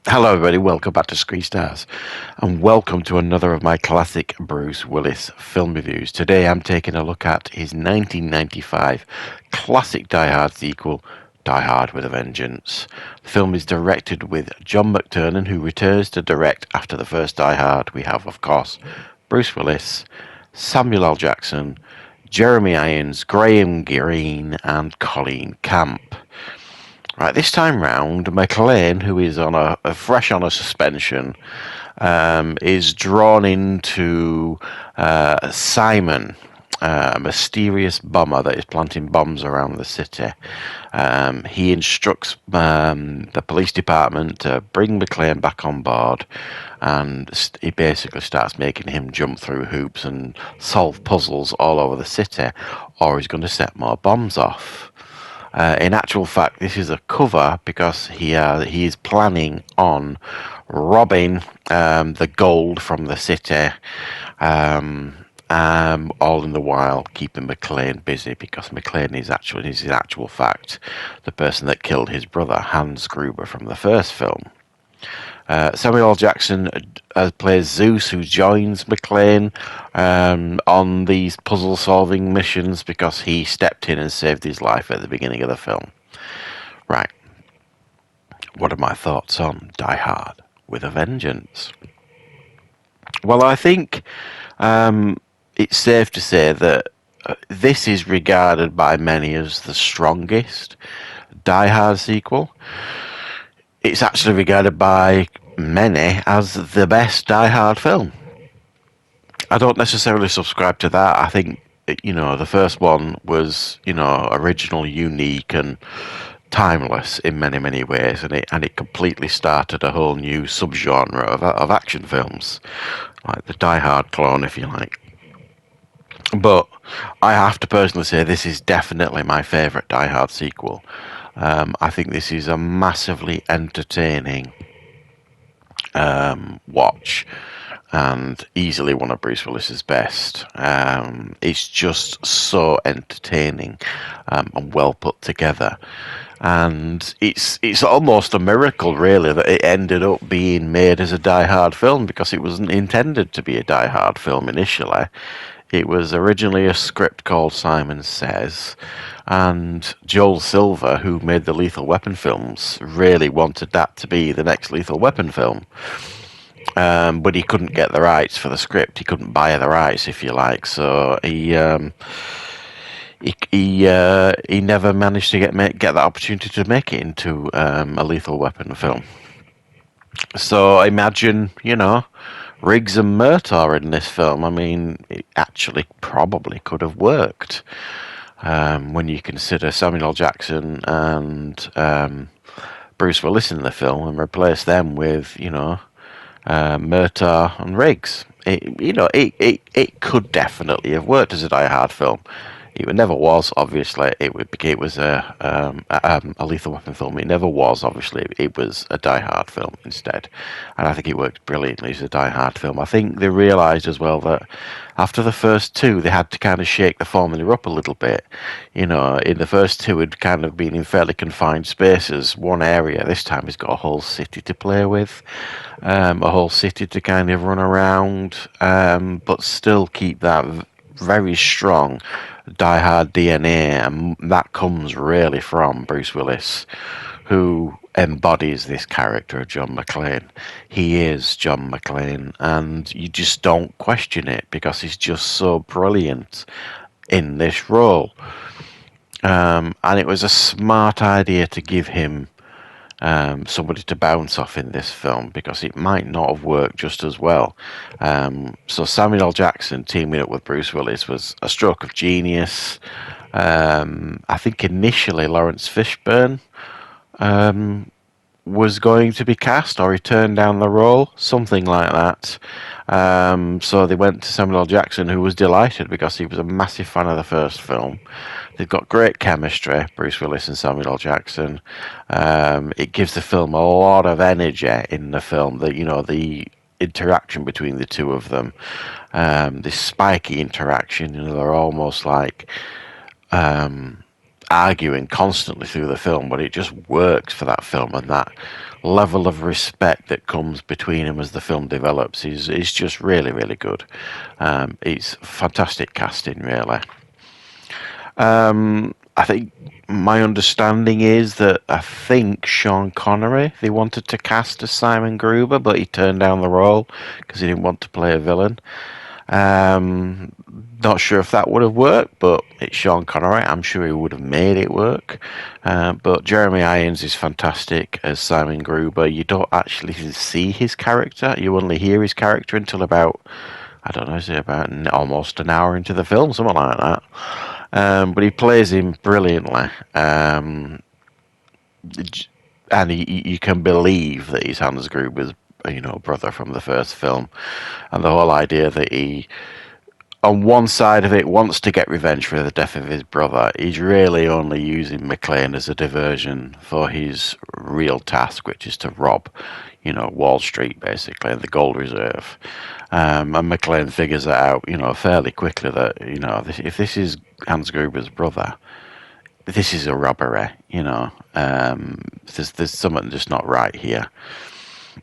Hello, everybody. Welcome back to Screenstars, and welcome to another of my classic Bruce Willis film reviews. Today, I'm taking a look at his 1995 classic Die Hard sequel, Die Hard with a Vengeance. The film is directed with John McTiernan, who returns to direct after the first Die Hard. We have, of course, Bruce Willis, Samuel L. Jackson, Jeremy Irons, Graham Greene, and Colleen Camp. Right, this time round, McLean, who is on a fresh on a suspension, is drawn into Simon, a mysterious bomber that is planting bombs around the city. He instructs the police department to bring McLean back on board, and he basically starts making him jump through hoops and solve puzzles all over the city, or he's going to set more bombs off. In actual fact, this is a cover because he is planning on robbing the gold from the city, all in the while keeping McLean busy, because McLean is in actual fact the person that killed his brother Hans Gruber from the first film. Samuel L. Jackson plays Zeus, who joins McLean on these puzzle-solving missions because he stepped in and saved his life at the beginning of the film. Right. What are my thoughts on Die Hard with a Vengeance? Well, I think it's safe to say that this is regarded by many as the strongest Die Hard sequel. It's actually regarded by many as the best Die Hard film. I don't necessarily subscribe to that. I think, the first one was, original, unique, and timeless in many, many ways, and it completely started a whole new subgenre of action films, like the Die Hard clone, if you like. But I have to personally say this is definitely my favourite Die Hard sequel. I think this is a massively entertaining watch, and easily one of Bruce Willis's best. It's just so entertaining and well put together, and it's almost a miracle, really, that it ended up being made as a Die Hard film, because it wasn't intended to be a Die Hard film initially. It was originally a script called Simon Says, and Joel Silver, who made the Lethal Weapon films, really wanted that to be the next Lethal Weapon film. But he couldn't get the rights for the script. He couldn't buy the rights, if you like. So he never managed to get that opportunity to make it into a Lethal Weapon film. So imagine, Riggs and Murtaugh in this film. I mean, it actually probably could have worked when you consider Samuel L. Jackson and Bruce Willis in the film, and replace them with, Murtaugh and Riggs. It could definitely have worked as a Die Hard film. It never was, obviously. It was a Lethal Weapon film. It never was, obviously. It was a Die Hard film instead. And I think it worked brilliantly as a Die Hard film. I think they realised as well that after the first two, they had to kind of shake the formula up a little bit. In the first two, it'd kind of been in fairly confined spaces, one area. This time, it's got a whole city to play with, a whole city to kind of run around, but still keep that very strong Die Hard DNA, and that comes really from Bruce Willis, who embodies this character of John McClane. He is John McClane, and you just don't question it because he's just so brilliant in this role. And it was a smart idea to give him somebody to bounce off in this film, because it might not have worked just as well. So Samuel L. Jackson teaming up with Bruce Willis was a stroke of genius. I think initially Lawrence Fishburne was going to be cast, or he turned down the role, something like that. So they went to Samuel L. Jackson, who was delighted because he was a massive fan of the first film. They've got great chemistry, Bruce Willis and Samuel L. Jackson. It gives the film a lot of energy in the film. The interaction between the two of them, this spiky interaction. They're almost like arguing constantly through the film, but it just works for that film, and that level of respect that comes between him as the film develops is just really, really good. It's fantastic casting, really. I think my understanding is that I think Sean Connery they wanted to cast as Simon Gruber, but he turned down the role because he didn't want to play a villain. Um, Not sure if that would have worked, but it's Sean Connery. I'm sure he would have made it work. But Jeremy Irons is fantastic as Simon Gruber. You don't actually see his character. You only hear his character until about, I don't know, is it about almost an hour into the film, something like that. But he plays him brilliantly. And you can believe that he's Hans Gruber's, brother from the first film. And the whole idea that he, on one side of it, wants to get revenge for the death of his brother. He's really only using McClane as a diversion for his real task, which is to rob, Wall Street, basically, and the gold reserve. And McClane figures it out, fairly quickly that, if this is Hans Gruber's brother, this is a robbery, there's something just not right here.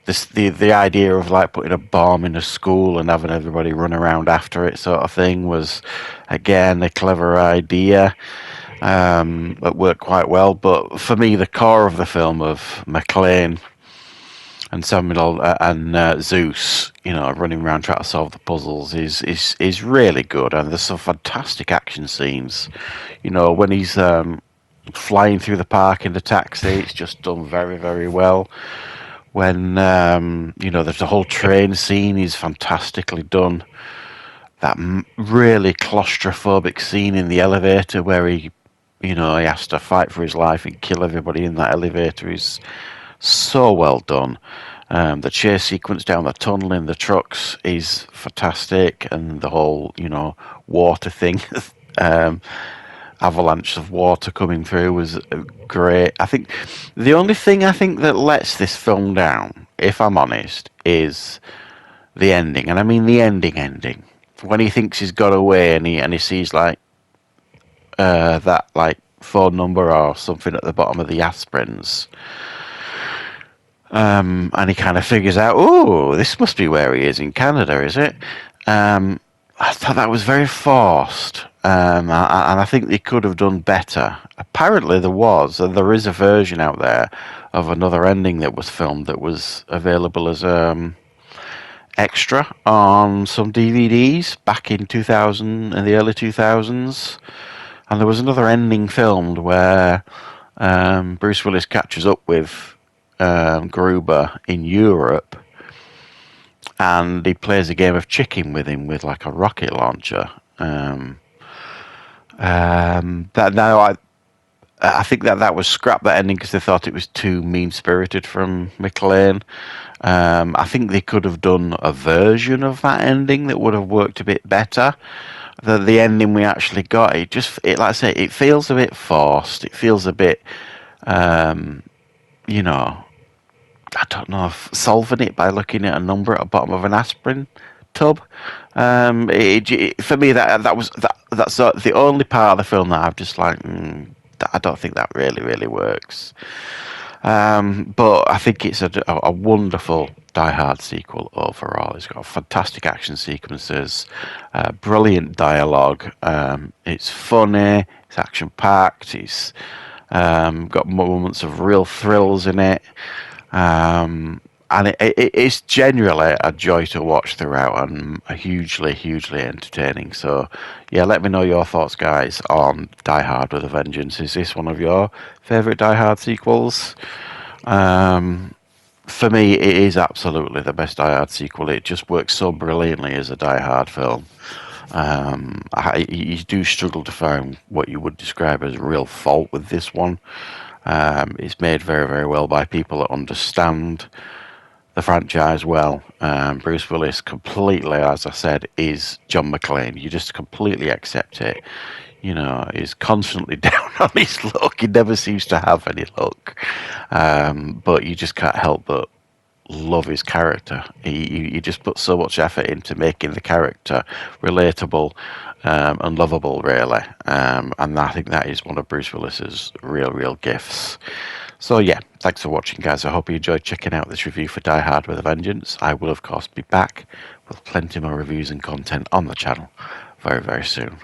The idea of like putting a bomb in a school and having everybody run around after it sort of thing was again a clever idea that worked quite well. But for me, the core of the film of McClane and Samuel and Zeus, running around trying to solve the puzzles is really good, and there's some fantastic action scenes. When he's flying through the park in the taxi, it's just done very, very well. When there's the whole train scene is fantastically done. That really claustrophobic scene in the elevator where he has to fight for his life and kill everybody in that elevator is so well done. The chase sequence down the tunnel in the trucks is fantastic, and the whole water thing. Avalanche of water coming through was great. I think the only thing I think that lets this film down, if I'm honest, is the ending. And I mean the ending. When he thinks he's got away and he sees like that like phone number or something at the bottom of the aspirins. And he kind of figures out, oh, this must be where he is in Canada, is it? I thought that was very forced. And I think they could have done better. Apparently there is a version out there of another ending that was filmed that was available as extra on some DVDs back in 2000, in the early 2000s. And there was another ending filmed where Bruce Willis catches up with Gruber in Europe, and he plays a game of chicken with him with like a rocket launcher. That now I think that was scrapped, that ending, because they thought it was too mean-spirited from McClane. I think they could have done a version of that ending that would have worked a bit better. The ending we actually got, like I say, it feels a bit forced. It feels a bit, I don't know, if solving it by looking at a number at the bottom of an aspirin tub. For me, that's the only part of the film that I've just like, I don't think that really works. But I think it's a wonderful Die Hard sequel overall. It's got fantastic action sequences, brilliant dialogue. It's funny, it's action packed. It's got moments of real thrills in it. And it's generally a joy to watch throughout, and hugely entertaining. So, yeah, let me know your thoughts, guys, on Die Hard with a Vengeance. Is this one of your favourite Die Hard sequels? For me, it is absolutely the best Die Hard sequel. It just works so brilliantly as a Die Hard film. You do struggle to find what you would describe as real fault with this one. It's made very, very well by people that understand the franchise well. Bruce Willis completely, as I said, is John McClane. You just completely accept it. He's constantly down on his luck. He never seems to have any luck. But you just can't help but love his character. He just put so much effort into making the character relatable and lovable, really. And I think that is one of Bruce Willis's real gifts. So yeah, thanks for watching, guys. I hope you enjoyed checking out this review for Die Hard with a Vengeance. I will, of course, be back with plenty more reviews and content on the channel very soon.